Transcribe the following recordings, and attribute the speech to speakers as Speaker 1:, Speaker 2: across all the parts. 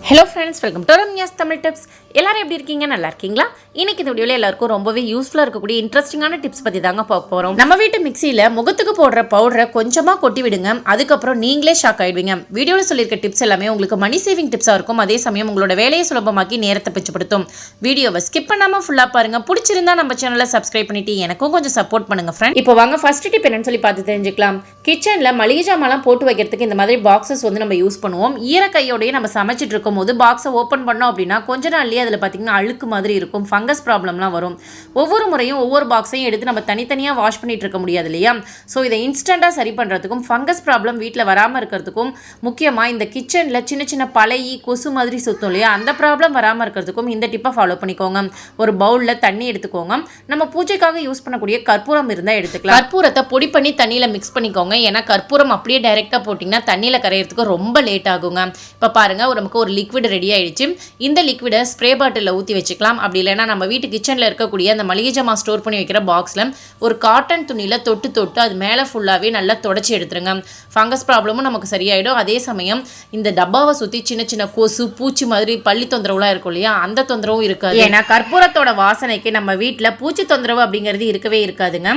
Speaker 1: Hello friends, welcome to Ramya's Tamil tips. எல்லாரும் எப்படி இருக்கீங்க? நல்லா இருக்கீங்களா? இன்னைக்கு இந்த வீடியோவில் எல்லாருக்கும் ரொம்பவே யூஸ்ஃபுல்லாக இருக்கக்கூடிய இன்ட்ரெஸ்டிங்கான டிப்ஸ் பற்றி தாங்க பார்க்க போகிறோம். நம்ம வீட்டு மிக்சியில் முகத்துக்கு போடுற பவுடரை கொஞ்சமாக கொட்டி விடுங்க. அதுக்கப்புறம் நீங்களே ஷாக் ஆகிடுவீங்க. வீடியோவில் சொல்லியிருக்க டிப்ஸ் எல்லாமே உங்களுக்கு மணி சேவிங் டிப்ஸாக இருக்கும். அதே சமயம் உங்களோட வேலையை சுலபமாக்கி நேரத்தை பிச்சப்படுத்தும். வீடியோவை ஸ்கிப் பண்ணாமல் ஃபுல்லாக பாருங்கள். பிடிச்சிருந்தா நம்ம சேனலை சப்ஸ்கிரைப் பண்ணிட்டு எனக்கும் கொஞ்சம் சப்போர்ட் பண்ணுங்க ஃப்ரெண்ட். இப்போ வாங்க ஃபர்ஸ்ட் டிப் என்னன்னு சொல்லி பார்த்து தெரிஞ்சுக்கலாம். கிச்சனில் மளிகை ஜாமான்லாம் போட்டு வைக்கிறதுக்கு இந்த மாதிரி பாக்ஸஸ் வந்து நம்ம யூஸ் பண்ணுவோம். ஈரக்கையோடய நம்ம சமைச்சிட்டு இருக்கும் போது பாக்ஸை ஓப்பன் பண்ணோம் அப்படின்னா கொஞ்ச நாள்லேயே அதில் பார்த்தீங்கன்னா அழுக்கு மாதிரி இருக்கும், ஃபங்கஸ் ப்ராப்ளம்லாம் வரும். ஒவ்வொரு முறையும் ஒவ்வொரு பாக்ஸையும் எடுத்து நம்ம தனித்தனியாக வாஷ் பண்ணிட்டு இருக்க முடியாது இல்லையா? ஸோ இதை இன்ஸ்டண்ட்டாக சரி பண்ணுறதுக்கும் ஃபங்கஸ் ப்ராப்ளம் வீட்டில் வராமல் இருக்கிறதுக்கும் முக்கியமாக இந்த கிச்சனில் சின்ன சின்ன பழைய கொசு மாதிரி சுத்தம் இல்லையா, அந்த ப்ராப்ளம் வராமல் இருக்கிறதுக்கும் இந்த டிப்பை ஃபாலோ பண்ணிக்கோங்க. ஒரு பவுலில் தண்ணி எடுத்துக்கோங்க. நம்ம பூஜைக்காக யூஸ் பண்ணக்கூடிய கற்பூரம் இருந்தால் எடுத்துக்கலாம். கற்பூரத்தை பொடி பண்ணி தண்ணியில் மிக்ஸ் பண்ணிக்கோங்க. ஏன்னா கற்பூரம் அப்படியே டைரெக்டாக போட்டிங்கன்னா தண்ணியில் கரையிறதுக்கு ரொம்ப லேட் ஆகுங்க. இப்போ பாருங்கள், நமக்கு ஒரு லிக்விட் ரெடி ஆயிடுச்சு. இந்த லிக்விடை ஸ்ப்ரே பாட்டிலில் ஊற்றி வச்சுக்கலாம். அப்படி இல்லைன்னா நம்ம வீட்டு கிச்சனில் இருக்கக்கூடிய அந்த மளிகை ஜாமான் ஸ்டோர் பண்ணி வைக்கிற பாக்ஸில் ஒரு காட்டன் துணியில் தொட்டு அது மேலே ஃபுல்லாகவே நல்லா தொடச்சி எடுத்துருங்க. ஃபங்கஸ் ப்ராப்ளமும் நமக்கு சரியாயிடும். அதே சமயம் இந்த டப்பாவை சுற்றி சின்ன சின்ன கொசு, பூச்சி மாதிரி பள்ளி தொந்தரவுலாம் இருக்கும் இல்லையா, அந்த தொந்தரவும் இருக்காது. ஏன்னா கற்பூரத்தோட வாசனைக்கு நம்ம வீட்டில் பூச்சி தொந்தரவு அப்படிங்கிறது இருக்கவே இருக்காதுங்க.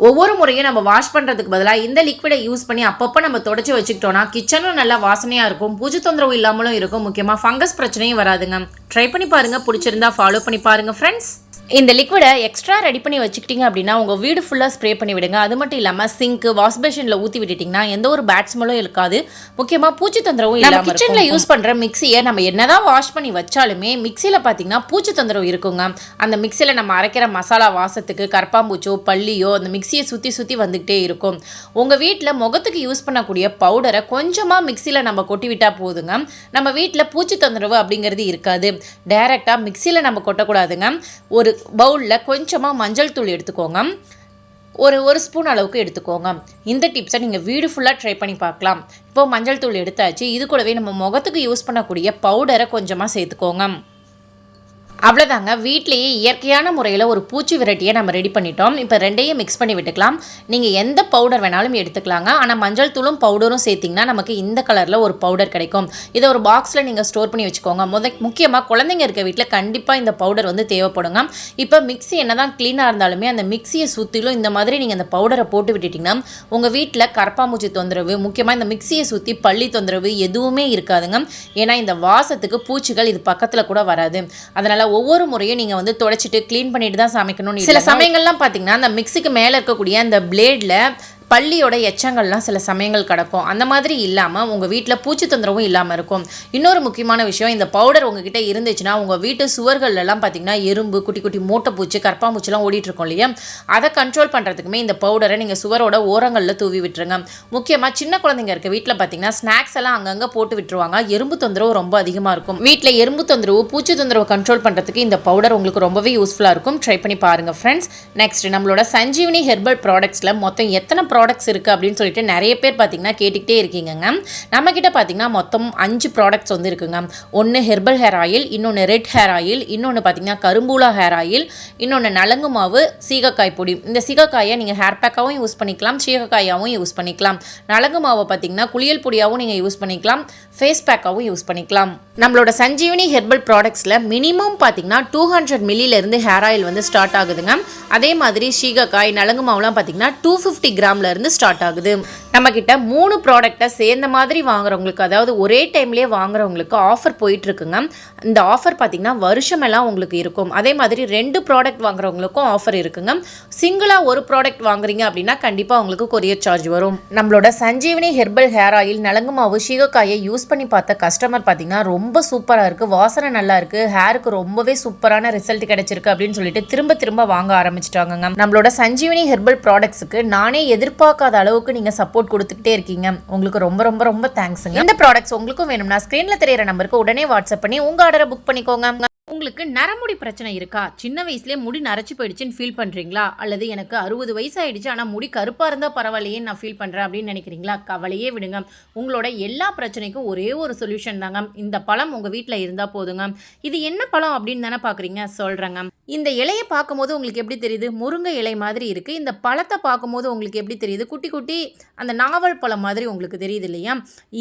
Speaker 1: ஒவ்வொரு முறையும் நம்ம வாஷ் பண்ணுறதுக்கு பதிலாக இந்த லிக்விடை யூஸ் பண்ணி அப்பப்போ நம்ம தொடச்சி வச்சுக்கிட்டோம்னா கிச்சனும் நல்லா வாசனையாக இருக்கும், பூச்சி தொந்தரவு இல்லாமலும் இருக்கும். முக்கியமாக ஃபங்கஸ் பிரச்சனையும் வராதுங்க. ட்ரை பண்ணி பாருங்கள். பிடிச்சிருந்தா ஃபாலோ பண்ணி பாருங்கள் ஃப்ரெண்ட்ஸ். இந்த லிக்விடை எக்ஸ்ட்ரா ரெடி பண்ணி வச்சுக்கிட்டீங்க அப்படின்னா உங்கள் வீடு ஃபுல்லாக ஸ்ப்ரே பண்ணி விடுங்க. அது மட்டும் இல்லாமல் சிங்க்கு, வாஷ் பேஷனில் ஊற்றி விட்டுட்டிங்கன்னா எந்த ஒரு பேட் ஸ்மெல்லும் இருக்காது. முக்கியமாக பூச்சி தொந்தரவும் இல்லாமல். கிச்சனில் யூஸ் பண்ணுற மிக்சியை நம்ம என்னதான் வாஷ் பண்ணி வச்சாலுமே மிக்சியில் பார்த்தீங்கன்னா பூச்சி தொந்தரவு இருக்குங்க. அந்த மிக்சியில் நம்ம அரைக்கிற மசாலா வாசத்துக்கு கரப்பாம்பூச்சோ பள்ளியோ அந்த மிக்சியை சுற்றி வந்துக்கிட்டே இருக்கும். உங்கள் வீட்டில் முகத்துக்கு யூஸ் பண்ணக்கூடிய பவுடரை கொஞ்சமாக மிக்சியில் நம்ம கொட்டி விட்டால் போதுங்க. நம்ம வீட்டில் பூச்சி தொந்தரவு அப்படிங்கிறது இருக்காது. டைரெக்டாக மிக்சியில் நம்ம கொட்டக்கூடாதுங்க. ஒரு பவுலில் கொஞ்சமாக மஞ்சள் தூள் எடுத்துக்கோங்க. ஒரு ஸ்பூன் அளவுக்கு எடுத்துக்கோங்க. இந்த டிப்ஸை நீங்கள் வீடு ஃபுல்லாக ட்ரை பண்ணி பார்க்கலாம். இப்போது மஞ்சள் தூள் எடுத்தாச்சு. இது கூடவே நம்ம முகத்துக்கு யூஸ் பண்ணக்கூடிய பவுடரை கொஞ்சமாக சேர்த்துக்கோங்க. அவ்வளோதாங்க, வீட்லேயே இயற்கையான முறையில் ஒரு பூச்சி விரட்டியை நம்ம ரெடி பண்ணிட்டோம். இப்போ ரெண்டையும் மிக்ஸ் பண்ணி விட்டுக்கலாம். நீங்கள் எந்த பவுடர் வேணாலும் எடுத்துக்கலாங்க. ஆனால் மஞ்சள் தூளும் பவுடரும் சேர்த்திங்கன்னா நமக்கு இந்த கலரில் ஒரு பவுடர் கிடைக்கும். இதை ஒரு பாக்ஸில் நீங்கள் ஸ்டோர் பண்ணி வச்சுக்கோங்க. முக்கியமாக குழந்தைங்க இருக்க வீட்டில் கண்டிப்பாக இந்த பவுடர் வந்து தேவைப்படுங்க. இப்போ மிக்ஸி என்ன தான் க்ளீனாக இருந்தாலுமே அந்த மிக்ஸியை சுற்றிலும் இந்த மாதிரி நீங்கள் அந்த பவுடரை போட்டு விட்டுட்டிங்கன்னா உங்கள் வீட்டில் கரப்பாம்பூச்சி தொந்தரவு, முக்கியமாக இந்த மிக்ஸியை சுற்றி பள்ளி தொந்தரவு எதுவுமே இருக்காதுங்க. ஏன்னா இந்த வாசத்துக்கு பூச்சிகள் இது பக்கத்தில் கூட வராது. அதனால் ஒவ்வொரு முறையும் நீங்கள் வந்து தொடச்சிட்டு க்ளீன் பண்ணிட்டு தான் சமைக்கணும்னு. சில சமயங்கள்லாம் பார்த்தீங்கன்னா அந்த மிக்ஸிக்கு மேலே இருக்கக்கூடிய அந்த பிளேடில் பள்ளியோட எச்சங்கள்லாம் சில சமயங்கள் கிடக்கும். அந்த மாதிரி இல்லாமல் உங்கள் வீட்டில் பூச்சி தொந்தரவும் இல்லாமல் இருக்கும். இன்னொரு முக்கியமான விஷயம், இந்த பவுடர் உங்ககிட்ட இருந்துச்சுன்னா உங்கள் வீட்டு சுவர்களெல்லாம் பார்த்தீங்கன்னா எறும்பு, குட்டி குட்டி மூட்டைப்பூச்சி, கரப்பாம்பூச்சிலாம் ஓடிட்டுருக்கோம் இல்லையா, அதை கண்ட்ரோல் பண்ணுறதுக்குமே இந்த பவுடரை நீங்கள் சுவரோட ஓரங்களில் தூவி விட்டுருங்க. முக்கியமாக சின்ன குழந்தைங்க இருக்க வீட்டில் பார்த்தீங்கன்னா ஸ்நாக்ஸ் எல்லாம் அங்கங்கே போட்டு விட்டுருவாங்க. எறும்பு தொந்தரவு ரொம்ப அதிகமாக இருக்கும். வீட்டில் எறும்பு தொந்தரவு, பூச்சி தொந்தரவு கண்ட்ரோல் பண்ணுறதுக்கு இந்த பவுடர் உங்களுக்கு ரொம்பவே யூஸ்ஃபுல்லாக இருக்கும். ட்ரை பண்ணி பாருங்கள் ஃப்ரெண்ட்ஸ். நெக்ஸ்ட், நம்மளோட சஞ்சீவினி ஹெர்பல் ப்ராடக்ட்ஸில் மொத்தம் எத்தனை ப்ராடக்ட்ஸ் இருக்குது அப்படின்னு சொல்லிட்டு நிறைய பேர் பார்த்தீங்கன்னா கேட்டுக்கிட்டே இருக்கீங்க. நம்மக்கிட்ட பார்த்தீங்கன்னா மொத்தம் 5 ப்ராடக்ட்ஸ் வந்து இருக்குங்க. ஒன்று ஹெர்பல் ஹேர் ஆயில், இன்னொன்று ரெட் ஹேர் ஆயில், இன்னொன்று பார்த்தீங்கன்னா கரும்பூலா ஹேர் ஆயில், இன்னொன்று நலங்கு மாவு, சீகக்காய் பொடி. இந்த சீகக்காயை நீங்கள் ஹேர் பேக்காகவும் யூஸ் பண்ணிக்கலாம், சீகக்காயாகவும் யூஸ் பண்ணிக்கலாம். நலங்கு மாவை பார்த்தீங்கன்னா குளியல் பொடியாகவும் நீங்கள் யூஸ் பண்ணிக்கலாம், ஃபேஸ் பேக்காகவும் யூஸ் பண்ணிக்கலாம். நம்மளோட சஞ்சீவினி ஹெர்பல் ப்ராடக்ட்ஸில் மினிமம் பார்த்தீங்கன்னா 200 மில்லியிலேருந்து ஹேர் ஆயில் வந்து ஸ்டார்ட் ஆகுதுங்க. அதே மாதிரி சீகக்காய், நலங்கு மாவுலாம் பார்த்தீங்கன்னா 250 கிராம்லேருந்து ஸ்டார்ட் ஆகுது. நம்மக்கிட்ட 3 ப்ராடக்டை சேர்ந்த மாதிரி வாங்குறவங்களுக்கு, அதாவது ஒரே டைம்லேயே வாங்குறவங்களுக்கு ஆஃபர் போயிட்டுருக்குங்க. இந்த ஆஃபர் பார்த்திங்கன்னா வருஷமெல்லாம் உங்களுக்கு இருக்கும். அதே மாதிரி 2 ப்ராடக்ட் வாங்குறவங்களுக்கும் ஆஃபர் இருக்குங்க. சிங்கிளாக ஒரு ப்ராடக்ட் வாங்குறீங்க அப்படின்னா கண்டிப்பாக உங்களுக்கு கொரியர் சார்ஜ் வரும். நம்மளோட சஞ்சீவினி ஹெர்பல் ஹேர் ஆயில், நலங்கு மாவு, சீகக்காயை யூஸ் பண்ணி பார்த்த கஸ்டமர் பார்த்திங்கன்னா ரொம்ப சூப்பராக இருக்குது, வாசனை நல்லா இருக்குது, ஹேருக்கு ரொம்பவே சூப்பரான ரிசல்ட் கிடைச்சிருக்கு அப்படின்னு சொல்லிட்டு திரும்ப வாங்க ஆரம்பிச்சிட்டாங்க. நம்மளோட சஞ்சீவினி ஹெர்பல் ப்ராடக்ட்ஸுக்கு நானே எதிர்பார்க்காத அளவுக்கு நீங்கள் சப்போர்ட் கொடுத்துக்கிட்டே இருக்கீங்க. உங்களுக்கு ரொம்ப தேங்க்ஸுங்க. இந்த ப்ராடக்ட்ஸ் உங்களுக்கும் வேணும்னா ஸ்க்ரீனில் தெரியிற நம்பருக்கு உடனே வாட்ஸ்அப் பண்ணி உங்கள் ஆர்டரை புக் பண்ணிக்கோங்க. உங்களுக்கு உங்களுக்கு நரமுடி பிரச்சனை இருக்கா? சின்ன வயசுலேயே முடி நரைச்சி போயிடுச்சுன்னு ஃபீல் பண்ணுறீங்களா? அல்லது எனக்கு 60 வயசு ஆயிடுச்சு ஆனால் முடி கருப்பாக இருந்தால் பரவாயில்லையே நான் ஃபீல் பண்ணுறேன் அப்படின்னு நினைக்கிறீங்களா? கவலையே விடுங்க. உங்களோட எல்லா பிரச்சனைக்கும் ஒரே ஒரு சொல்யூஷன் தாங்க. இந்த பழம் உங்கள் வீட்டில் இருந்தால் போதுங்க. இது என்ன பழம் அப்படின்னு தானே பார்க்குறீங்க? சொல்கிறேங்க. இந்த இலையை பார்க்கும்போது உங்களுக்கு எப்படி தெரியுது? முருங்கை இலை மாதிரி இருக்குது. இந்த பழத்தை பார்க்கும்போது உங்களுக்கு எப்படி தெரியுது? குட்டி குட்டி அந்த நாவல் பழம் மாதிரி உங்களுக்கு தெரியுது இல்லையா?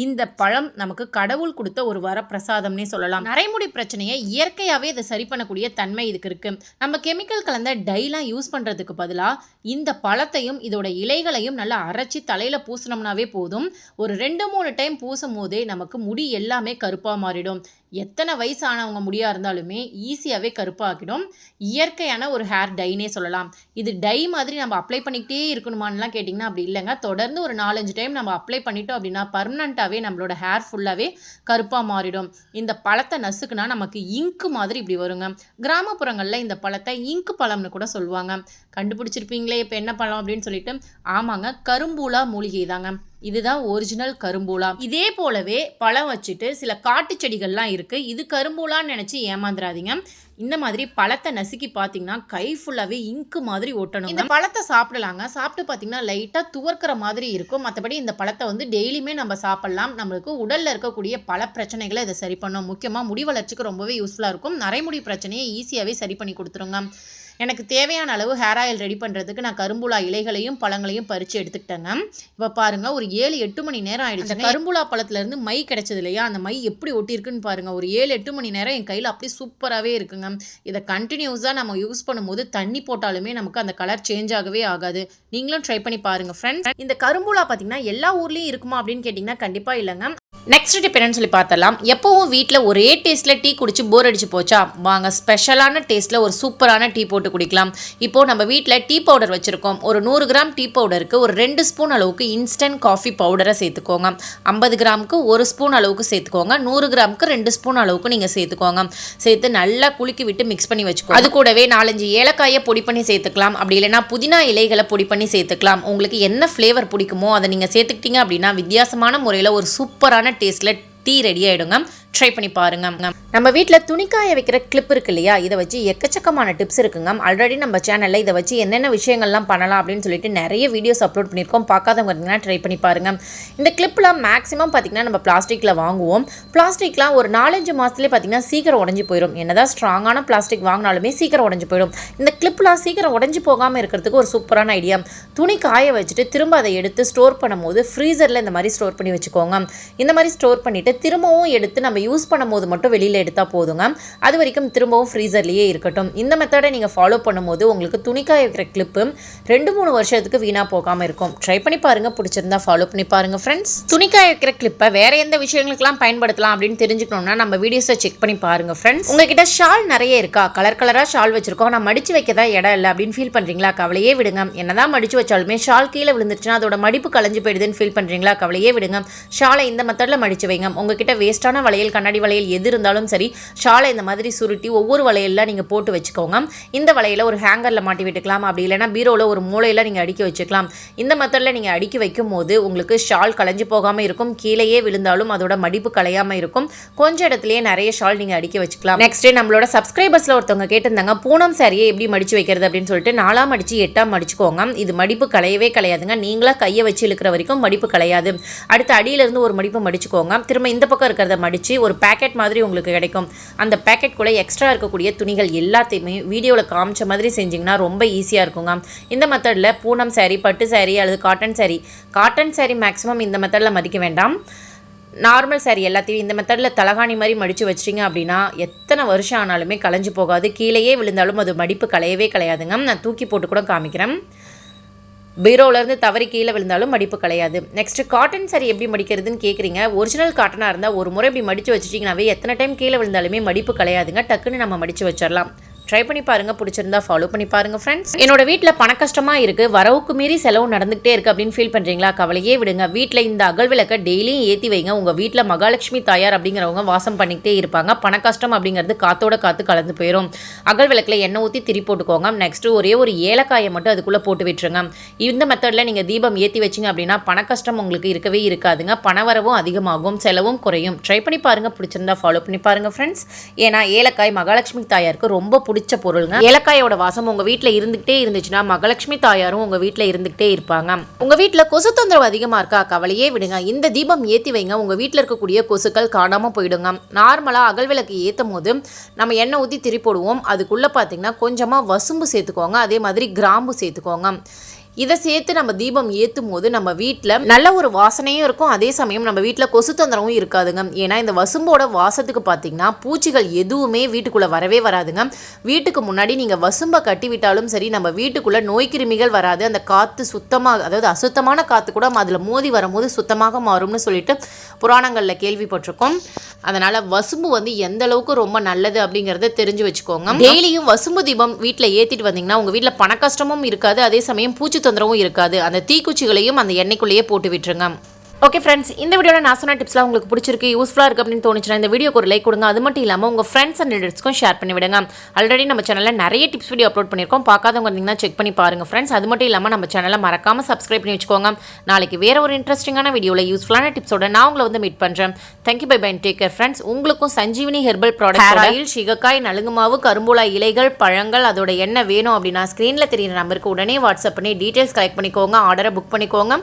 Speaker 1: இந்த பழம் நமக்கு கடவுள் கொடுத்த ஒரு வரப்பிரசாதம்னே சொல்லலாம். நரைமுடி பிரச்சனையை இயற்கையாகவே இதை சரி பண்ணக்கூடிய தன்மை இதுக்கு இருக்குது. நம்ம கெமிக்கல் கலந்த டைலாம் யூஸ் பண்ணுறதுக்கு பதிலாக இந்த பழத்தையும் இதோட இலைகளையும் நல்லா அரைச்சி தலையில் பூசினோம்னாவே போதும். ஒரு 2-3 டைம் பூசும் போதே நமக்கு முடி எல்லாமே கருப்பாக மாறிடும். எத்தனை வயசானவங்க முடியாக இருந்தாலுமே ஈஸியாகவே கருப்பாக்கிடும். இயற்கையான ஒரு ஹேர் டைனே சொல்லலாம். இது டை மாதிரி நம்ம அப்ளை பண்ணிக்கிட்டே இருக்கணுமான்லாம் கேட்டிங்கன்னா அப்படி இல்லைங்க. தொடர்ந்து ஒரு 4-5 டைம் நம்ம அப்ளை பண்ணிட்டோம் அப்படின்னா பர்மனண்ட்டாகவே நம்மளோட ஹேர் ஃபுல்லாகவே கருப்பாக மாறிடும். இந்த பழத்தை நசுக்குனா நமக்கு இங்கு மாதிரி இப்படி வருங்க. கிராமப்புறங்களில் இந்த பழத்தை இங்கு பழம்னு கூட சொல்லுவாங்க. கண்டுபிடிச்சிருப்பீங்களே இப்போ என்ன பழம் அப்படின்னு சொல்லிட்டு. ஆமாங்க, கரும்பூலா மூலிகை தாங்க. இதுதான் ஒரிஜினல் கரும்பூலா. இதே போலவே பழம் வச்சுட்டு சில காட்டு செடிகள்லாம் இருக்குது. இது கரும்பூலான்னு நினச்சி ஏமாந்துடாதீங்க. இந்த மாதிரி பழத்தை நசுக்கி பார்த்தீங்கன்னா கை ஃபுல்லாகவே இங்கு மாதிரி ஒட்டணும். இந்த பழத்தை சாப்பிடலாங்க. சாப்பிட்டு பார்த்தீங்கன்னா லைட்டாக துவர்க்கிற மாதிரி இருக்கும். மற்றபடி இந்த பழத்தை வந்து டெய்லியுமே நம்ம சாப்பிட்லாம். நம்மளுக்கு உடலில் இருக்கக்கூடிய பல பிரச்சனைகளை இதை சரி பண்ணும். முக்கியமாக முடி வளர்ச்சிக்கு ரொம்பவே யூஸ்ஃபுல்லாக இருக்கும். நரைமுடி பிரச்சனையை ஈஸியாகவே சரி பண்ணி கொடுத்துருங்க. எனக்கு தேவையான அளவு ஹேர் ஆயில் ரெடி பண்ணுறதுக்கு நான் கரும்புலா இலைகளையும் பழங்களையும் பறித்து எடுத்துக்கிட்டேங்க. இப்போ பாருங்கள், ஒரு 7-8 மணி நேரம் ஆகிடுச்சு. கரும்புலா பழத்துலேருந்து மை கிடைச்சது இல்லையா? அந்த மை எப்படி ஒட்டியிருக்குன்னு பாருங்கள். ஒரு 7-8 மணி நேரம் என் கையில் அப்படியே சூப்பராகவே இருக்குங்க. இதை கண்டினியூஸாக நம்ம யூஸ் பண்ணும்போது தண்ணி போட்டாலுமே நமக்கு அந்த கலர் சேஞ்ச் ஆகவே ஆகாது. நீங்களும் ட்ரை பண்ணி பாருங்கள் ஃப்ரெண்ட்ஸ். இந்த கரும்புலா பார்த்தீங்கன்னா எல்லா ஊர்லேயும் இருக்குமா அப்படின்னு கேட்டிங்கன்னா கண்டிப்பாக இல்லைங்க. நெக்ஸ்ட் டிப் என்னன்னு சொல்லி பார்த்தலாம். எப்போவும் வீட்டில் ஒரே டேஸ்ட்டில் டீ குடிச்சு போர் அடிச்சு போச்சா, வாங்க ஸ்பெஷலான டேஸ்ட்டில் ஒரு சூப்பரான டீ போட்டு குடிக்கலாம். இப்போது நம்ம வீட்டில் டீ பவுடர் வச்சுருக்கோம். ஒரு 100 கிராம் டீ பவுடருக்கு ஒரு 2 ஸ்பூன் அளவுக்கு இன்ஸ்டன்ட் காஃபி பவுடரை சேர்த்துக்கோங்க. 50 கிராமுக்கு 1 ஸ்பூன் அளவுக்கு சேர்த்துக்கோங்க. 100 கிராமுக்கு 2 ஸ்பூன் அளவுக்கு நீங்கள் சேர்த்துக்கோங்க. சேர்த்து நல்லா குலுக்கி விட்டு மிக்ஸ் பண்ணி வச்சுக்கோங்க. அது கூடவே 4-5 ஏலக்காயை பொடி பண்ணி சேர்த்துக்கலாம். அப்படி இல்லைனா புதினா இலைகளை பொடி பண்ணி சேர்த்துக்கலாம். உங்களுக்கு என்ன ஃப்ளேவர் பிடிக்குமோ அதை நீங்கள் சேர்த்துக்கிட்டீங்க அப்படின்னா வித்தியாசமான முறையில் ஒரு சூப்பரான டேஸ்ட்டில் டீ ரெடி ஆகிடுங்க. ட்ரை பண்ணி பாருங்க. நம்ம வீட்டில் துணிக்காய வைக்கிற கிளிப் இருக்கு இல்லையா? இதை வச்சு எக்கச்சக்கமான டிப்ஸ் இருக்குங்க. ஆல்ரெடி நம்ம சேனலில் இதை வச்சு என்னென்ன விஷயங்கள்லாம் பண்ணலாம் அப்படின்னு சொல்லிட்டு நிறைய வீடியோஸ் அப்லோட் பண்ணியிருக்கோம். பார்க்காதவங்க இருந்தீங்கன்னா ட்ரை பண்ணி பாருங்க. இந்த கிளிப்லாம் மேக்ஸிமம் பார்த்திங்கன்னா நம்ம பிளாஸ்டிக்கில் வாங்குவோம். பிளாஸ்டிக்லாம் ஒரு 4-5 மாதத்துலேயே பார்த்திங்கன்னா சீக்கிரம் உடஞ்சி போயிடும். என்னதான் ஸ்ட்ராங்கான பிளாஸ்டிக் வாங்கினாலுமே சீக்கிரம் உடஞ்சி போயிடும். இந்த கிளிப்லாம் சீக்கிரம் உடஞ்சி போகாமல் இருக்கிறதுக்கு ஒரு சூப்பரான ஐடியா. துணி காய வச்சுட்டு திரும்ப அதை எடுத்து ஸ்டோர் பண்ணும்போது ஃப்ரீசரில் இந்த மாதிரி ஸ்டோர் பண்ணி வச்சுக்கோங்க. இந்த மாதிரி ஸ்டோர் பண்ணிவிட்டு திரும்பவும் எடுத்து நம்ம யூஸ் பண்ணும்போது மட்டும் வெளியில் எடுத்தால் போதுங்க. அது வரைக்கும் திரும்பவும் ஃப்ரீசர்லேயே இருக்கட்டும். இந்த மெத்தடை நீங்கள் ஃபாலோ பண்ணும்போது உங்களுக்கு துணிக்காய வைக்கிற கிளிப்பு 2-3 வருஷத்துக்கு வீணாக போகாமல் இருக்கும். ட்ரை பண்ணி பாருங்கள். பிடிச்சிருந்தா ஃபாலோ பண்ணி பாருங்கள் ஃப்ரெண்ட்ஸ். துணிக்காய வைக்கிற கிளிப்பை வேறு எந்த விஷயங்களுக்கெல்லாம் பயன்படுத்தலாம் அப்படின்னு தெரிஞ்சுக்கணும்னா நம்ம வீடியோஸை செக் பண்ணி பாருங்கள் ஃப்ரெண்ட்ஸ். உங்ககிட்ட ஷால் நிறைய இருக்கா? கலர் கலராக ஷால் வச்சுருக்கோம், நான் மடித்து வைக்கதான் இடம் இல்லை அப்படின்னு ஃபீல் பண்ணுறீங்களா? கவலையே விடுங்க. என்னதான் மடித்து வச்சாலுமே ஷால் கீழே விழுந்துருச்சுன்னா அதோட மடிப்பு கலைஞ்சு போயிடுதுன்னு ஃபீல் பண்ணுறீங்களா? கவலையே விடுங்க. ஷாலை இந்த மெத்தடில் மடித்து வைங்க. உங்ககிட்ட வேஸ்ட்டான வளையல் கண்ணாடி வளையல் எது இருந்தாலும் சரி, ஷாலை இந்த மாதிரி சுருட்டி ஒவ்வொரு வளையலில் நீங்கள் போட்டு வச்சுக்கோங்க. இந்த வளையலை ஒரு ஹேங்கரில் மாட்டி விட்டுக்கலாம். அப்படி இல்லைனா பீரோவில் ஒரு மூலையில் நீங்கள் அடுக்கி வச்சுக்கலாம். இந்த மெத்தடில் நீங்கள் அடுக்கி வைக்கும் போது உங்களுக்கு ஷால் கலைஞ்சு போகாமல் இருக்கும். கீழேயே விழுந்தாலும் அதோட மடிப்பு கலையாமல் இருக்கும். கொஞ்சம் இடத்துலையே நிறைய ஷால் நீங்கள் அடுக்கி வச்சுக்கலாம். நெக்ஸ்ட் நம்மளோட சப்ஸ்கிரைபர்ஸில் ஒருத்தவங்க கேட்டிருந்தாங்க பூனம் சாரியை எப்படி மடித்து வைக்கிறது அப்படின்னு சொல்லிட்டு. 4ஆம் மடித்து 8ஆம் மடிச்சுக்கோங்க. இது மடிப்பு கலையவே கலையாதுங்க. நீங்களாக கையை வச்சு இழுக்கிற வரைக்கும் மடிப்பு கலையாது. அடுத்து அடியிலிருந்து ஒரு மடிப்பு மடிச்சுக்கோங்க. திரும்ப இந்த பக்கம் இருக்கிறத மடித்து ஒரு பேக்கெட் மாதிரி உங்களுக்கு கிடைக்கும். அந்த பேக்கெட் கூட எக்ஸ்ட்ரா இருக்கக்கூடிய துணிகள் எல்லாத்தையுமே வீடியோவில் காமிச்ச மாதிரி செஞ்சிங்கன்னா ரொம்ப ஈஸியாக இருக்குங்க. இந்த மெத்தடில் பூனம் சாரி, பட்டு சாரி அல்லது காட்டன் சாரி மேக்ஸிமம் இந்த மெத்தடில் மதிக்க வேண்டாம். நார்மல் சாரி எல்லாத்தையும் இந்த மெத்தடில் தலகாணி மாதிரி மடித்து வச்சிட்டிங்க அப்படின்னா எத்தனை வருஷம் ஆனாலுமே கலைஞ்சு போகாது. கீழேயே விழுந்தாலும் அது மடிப்பு கலையவே கலையாதுங்க. நான் தூக்கி போட்டு கூட காமிக்கிறேன். பீரோவிலேருந்து தவறி கீழே விழுந்தாலும் மடிப்பு கலையாது. நெக்ஸ்ட்டு காட்டன் சாரி எப்படி மடிக்கிறதுன்னு கேட்குறீங்க. ஒரிஜினல் காட்டனாக இருந்தால் ஒரு முறை இப்படி மடித்து வச்சிட்டிங்கனாவே எத்தனை டைம் கீழே விழுந்தாலுமே மடிப்பு கலையாதுங்க. டக்குன்னு நம்ம மடித்து வச்சிடலாம். ட்ரை பண்ணி பாருங்கள், பிடிச்சிருந்தா ஃபாலோ பண்ணி பாருங்கள் ஃப்ரெண்ட்ஸ். என்னோட வீட்டில் பண கஷ்டமாக இருக்குது, வரவுக்கு மீறி செலவு நடந்துகிட்டே இருக்குது அப்படின்னு ஃபீல் பண்ணுறீங்களா? கவலையே விடுங்க. வீட்டில் இந்த அகல் விளக்கை டெய்லியும் ஏற்றி வைங்க. உங்கள் வீட்டில் மகாலட்சுமி தாயார் அப்படிங்கிறவங்க வாசம் பண்ணிக்கிட்டே இருப்பாங்க. பண கஷ்டம் அப்படிங்கிறது காத்தோட காற்று கலந்து போயிடும். அகல் விளக்கில் எண்ணெய் ஊற்றி திரி போட்டுக்கோங்க. நெக்ஸ்ட்டு ஒரே ஒரு ஏலக்காயை மட்டும் அதுக்குள்ளே போட்டு விட்டுருங்க. இந்த மெத்தடில் நீங்கள் தீபம் ஏற்றி வச்சிங்க அப்படின்னா பண கஷ்டம் உங்களுக்கு இருக்கவே இருக்காதுங்க. பணவரவும் அதிகமாகும், செலவும் குறையும். ட்ரை பண்ணி பாருங்கள், பிடிச்சிருந்தா ஃபாலோ பண்ணி பாருங்கள் ஃப்ரெண்ட்ஸ். ஏன்னா ஏலக்காய் மகாலட்சுமி தாயாருக்கு ரொம்ப பிடிச்ச பொருளுங்க. ஏலக்காயோட வாசம் உங்க வீட்டில் இருந்துகிட்டே இருந்துச்சுன்னா மகாலட்சுமி தாயாரும் உங்க வீட்டில் இருந்துகிட்டே இருப்பாங்க. உங்க வீட்டில் கொசு தொந்தரவு அதிகமா இருக்கா? கவலையே விடுங்க. இந்த தீபம் ஏற்றி வைங்க. உங்க வீட்டில் இருக்கக்கூடிய கொசுக்கள் காணாம போயிடுங்க. நார்மலா அகல் விளக்கு ஏற்றும் போது நம்ம எண்ணெய் ஊற்றி திரி போடுவோம். அதுக்குள்ள பார்த்தீங்கன்னா கொஞ்சமா வசும்பு சேர்த்துக்கோங்க, அதே மாதிரி கிராம்பு சேர்த்துக்கோங்க. இதை சேர்த்து நம்ம தீபம் ஏற்றும் போது நம்ம வீட்டில் நல்ல ஒரு வாசனையும் இருக்கும், அதே சமயம் நம்ம வீட்டில் கொசு தொந்தரவும் இருக்காதுங்க. ஏன்னா இந்த வசும்போட வாசத்துக்கு பார்த்தீங்கன்னா பூச்சிகள் எதுவுமே வீட்டுக்குள்ளே வரவே வராதுங்க. வீட்டுக்கு முன்னாடி நீங்கள் வசும்பை கட்டி விட்டாலும் சரி, நம்ம வீட்டுக்குள்ளே நோய் கிருமிகள் வராது. அந்த காற்று சுத்தமாக, அதாவது அசுத்தமான காற்று கூட அதில் மோதி வரும்போது சுத்தமாக மாறும்னு சொல்லிட்டு புராணங்களில் கேள்விப்பட்டிருக்கோம். அதனால் வசும்பு எந்த அளவுக்கு ரொம்ப நல்லது அப்படிங்கிறத தெரிஞ்சு வச்சுக்கோங்க. டெய்லியும் வசும்பு தீபம் வீட்டில் ஏற்றிட்டு வந்தீங்கன்னா உங்கள் வீட்டில் பண கஷ்டமும் இருக்காது, அதே சமயம் பூச்சி தொந்தரவும் இருக்காது. அந்த தீக்குச்சிகளையும் அந்த எண்ணெய்க்குள்ளேயே போட்டு விட்டுருங்க. ஓகே ஃப்ரெண்ட்ஸ், இந்த வீடியோவில் நான் சொன்ன டிப்ஸ்லாம் உங்களுக்கு பிடிச்சிருக்கு, யூஸ்ஃபுல்லாக இருக்குது அப்படின்னு தோணுச்சுன்னா இந்த வீடியோக்கு ஒரு லைக் கொடுங்க. அது மட்டும் இல்லாமல் உங்கள் ஃப்ரெண்ட்ஸ் அண்ட் ரிலேட்டிவ்ஸ்க்கும் ஷேர் பண்ணி விடுங்க. ஆல்ரெடி நம்ம சேனலில் நிறைய டிப்ஸ் வீடியோ அப்லோட் பண்ணியிருக்கோம், பார்க்காதவங்க இருந்தீங்கன்னா செக் பண்ணி பாருங்கள் ஃப்ரெண்ட்ஸ். அது மட்டும் இல்லாமல் நம்ம சேனலை மறக்காமல் சப்ஸ்கிரைப் பண்ணி வச்சுக்கோங்க. நாளைக்கு வேறு ஒரு இன்ட்ரெஸ்டிங்கான வீடியோவில் யூஸ்ஃபுல்லான டிப்ஸோட நான் உங்களை மீட் பண்ணுறேன். Thank you, bye bye, take care friends. உங்களுக்கும் Sanjeevini herbal product oil, shikakai, நலுங்குமாவு, கரும்புலா இலைகள், பழங்கள், அதோட எண்ணெய் வேணும் அப்படின்னா ஸ்க்ரீனில் தெரியுற நம்பருக்கு உடனே வாட்ஸ்அப் பண்ணி டீட்டெயில்ஸ் கலெக்ட் பண்ணிக்கோங்க, ஆர்டரை புக் பண்ணிக்கோங்க.